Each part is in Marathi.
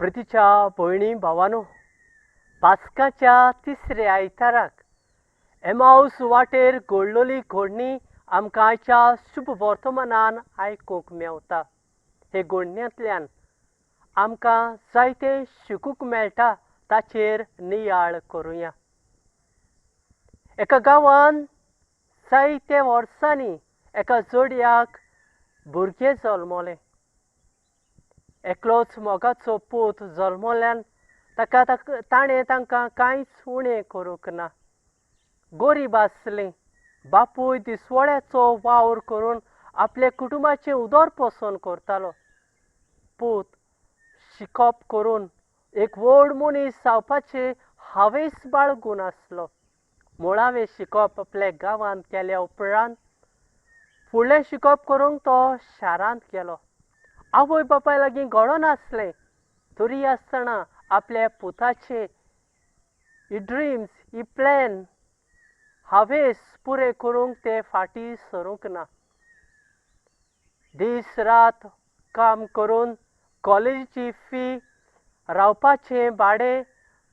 प्रितीच्या भयणी भावांनो, पास्काच्या तिसऱ्या आयताराक एमाउस वाटेर घडलोली घडणी आमकां आयच्या शुभ वर्तमानान आयकूंक मेवता. हे घडण्यांतल्यान आमकां जायतें शिकूंक मेळटा, ताचेर नियाळ करुया. एका गांवांत जायत्या वर्सांनी एका जोडयाक भुरगें जल्मलें. एकलोच मोगाचो पूत जल्मल्यान ताणें तांकां कांयच उणें करूंक ना. गरीब आसलीं. बापूय दिसवड्याचो वावर करून आपल्या कुटुंबाचें उदरपोसण करतालो. पूत शिकप करून एक व्हड मनीस जावपाचें हावेस बाळगून आसलो. मुळावें शिकप आपल्या गांवांत केल्या उपरांत फुडलें शिकप करूंक तो शारांत गेलो. आवय बापाय लागीं घोडो नासलें, तरी आसतना आपल्या पुताचे ही ड्रिम्स, ही प्लॅन, हावेस पुरे करूंक ते फाटीं सरूंक ना. दीस रात काम करून कॉलेजीची फी, रावपाचें भाडें,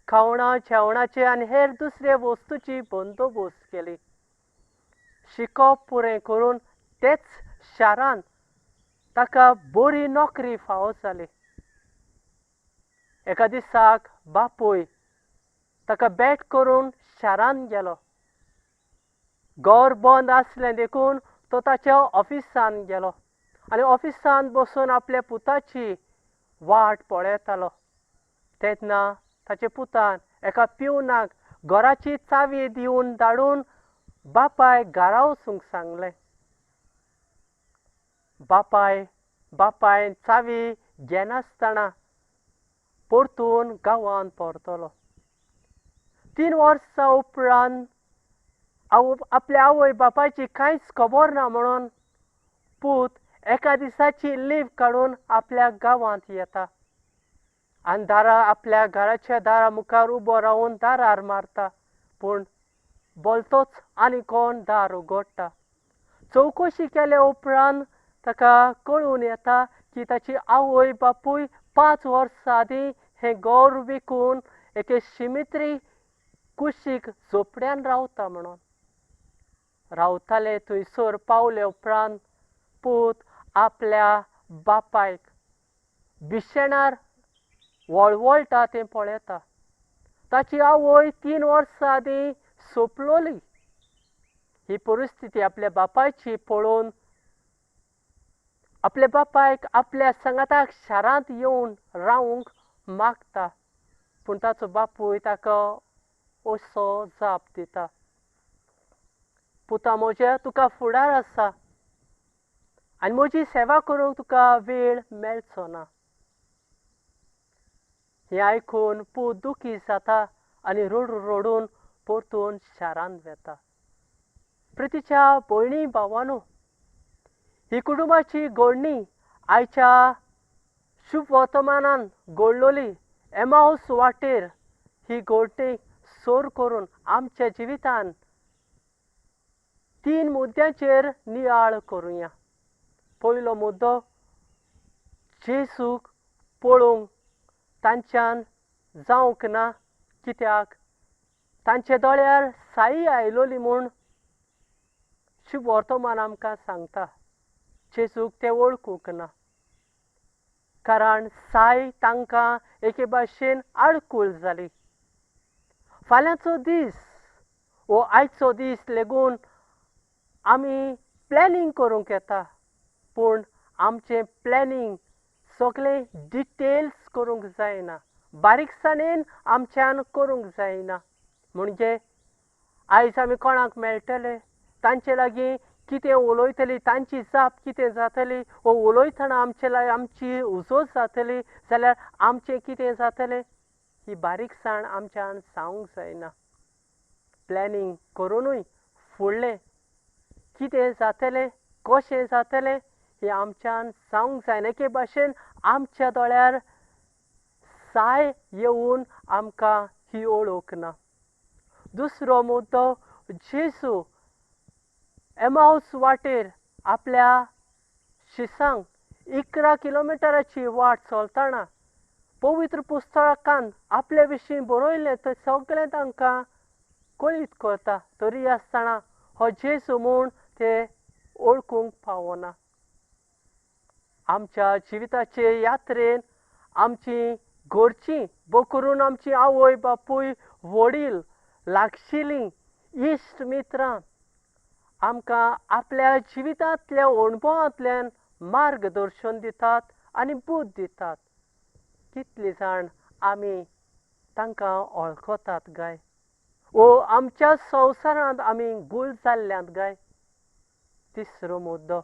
खावणा जेवणाचें आनी हेर दुसरे वस्तूची बंदोबस्त केली. शिकप पुरें करून तेच शारांत ताका बरी नोकरी फावो जाली. एका दिसाक बापूय ताका भेट करून शारांत गेलो. घर बंद आसलें देखून तो ताच्या ऑफिसांत गेलो आनी ऑफिसांत बसून आपल्या पुताची वाट पळयतालो. तेन्ना ताच्या पुतान एका पिवनाक घराची चावी दिवन धाडून बापाय घरा वचूंक सांगलें. बापायन चावी घेनासतना परतून गांवांत परतलो. 3 वर्सां उपरांत आपल्या आवय बापायची कांयच खबर ना म्हणून पूत एका दिसाची लीव काडून आपल्या गांवांत येता आनी आपल्या घराच्या दारा मुखार उबो रावन दारार मारता. पूण बोलतोच आनी कोण दार उगडटा. चवकशी केल्या उपरांत ताका कळून येता की ताची आवय बापूय 5 वर्सां आदीं हें घर विकून एके शिमित्री कुशीक झोपड्यान रावता म्हणून. रावताले थंयसर पावले उपरांत पूत आपल्या बापायक बिशेणार वळवळटा तें पळयता. ताची आवय 3 वर्सां आदीं सोंपलोली. ही परिस्थिती आपल्या बापायची पळोवन आपल्या बापायक आपल्या सांगाताक शारांत येवन रावूंक मागता. पूण ताचो बापूय ताका असो जाप दिता. पुता म्हज्या, तुका फुडार आसा आनी म्हजी सेवा करूंक तुका वेळ मेळचो ना. हें आयकून पूत दुखी जाता आनी रडून परतून शारांत वता. प्रितीच्या भयणी भावांनो, ही कुटुंबाची घडणी आयच्या शुभ वर्तमानान घडलोली एमाउस वाटेर ही घडणी सोर करून आमच्या जिवितांत 3 मुद्द्यांचेर नियाळ करुया. पयलो मुद्दो, जेजूक पळोवंक तांच्यान जावंक ना, कित्याक तांच्या दोळ्यार साई आयलोली म्हूण शुभ वर्तमान आमकां सांगता. जेजूक ते वळखूंक ना, कारण साय तांकां एके भाशेन आडकूळ जाली. फाल्यांचो दीस वो आयचो दीस लेगून आमी प्लॅनिंग करूंक येता, पूण आमचें प्लॅनिंग सगळें डिटेल्स करूंक जायना, बारीकसाणेन आमच्यान करूंक जायना. म्हणजे आयज आमी कोणाक मेळटले, तांचे लागीं कितें उलयतलीं, तांची जाप कितें जातली, वो उलयतना आमची उजो जातली जाल्यार आमचें कितें जातलें, ही बारीकसाण आमच्यान जावंक जायना. प्लॅनिंग करूनय फुडलें कितें जातलें, कशें जातलें हें आमच्यान जावंक जायना. एके भाशेन आमच्या दोळ्यार साय येवन आमकां ही ओळख ना. दुसरो मुद्दो, जेजू एमाउस वाटेर आपल्या शिसांक 11 किलोमिटराची वाट चलतना पवित्र पुस्तकांत आपल्या विशीं बरयलें तें सगळें तांकां कळीत करता तरी आसतना हो जेजू म्हूण ते ओळखूंक पावना. आमच्या जिविताचे यात्रेन आमची घरचीं बो करून आमची आवय बापूय वडील लागशिल्लीं इश्ट मित्रां आमकां आपल्या जिवितांतल्या अणभवांतल्यान मार्गदर्शन दितात आनी बूद दितात. कितलीं जाण आमी तांकां वळखतात काय वो आमच्या संवसारांत आमी गूल जाल्ल्यांत काय. तिसरो मुद्दो,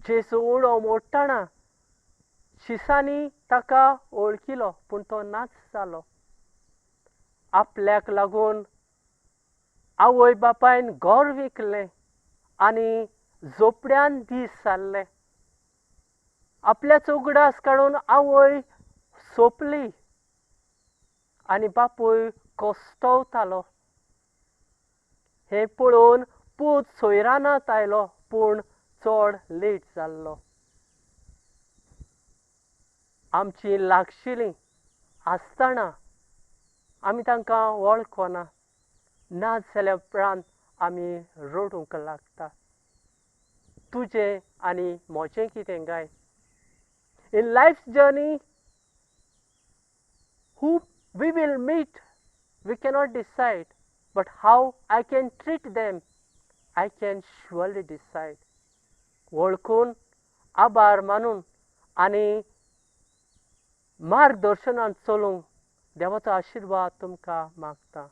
जेजू उणो मोडटना शिसांनी ताका वळखिलो पूण तो नाच जालो. आपल्याक लागून आवय बापायन घर विकलें आनी झोपड्यान दीस जाल्ले. आपल्याचो उगडास काडून आवय सोंपली आनी बापूय कश्टवतालो. हें पळोवन पूत सोयरानांत आयलो पूण चड लेट जाल्लो. आमचीं लागशिल्लीं आसतना आमी तांकां वळखना, नाच जाल्या उपरांत आमी रडूंक लागता. तुजें आनी म्हजें कितें काय. In life journey who we will meet we cannot decide, but how I can treat them I can surely decide. वळखून आभार मानून आनी मार्गदर्शनान चलूंक देवाचो आशिर्वाद तुमकां मागता.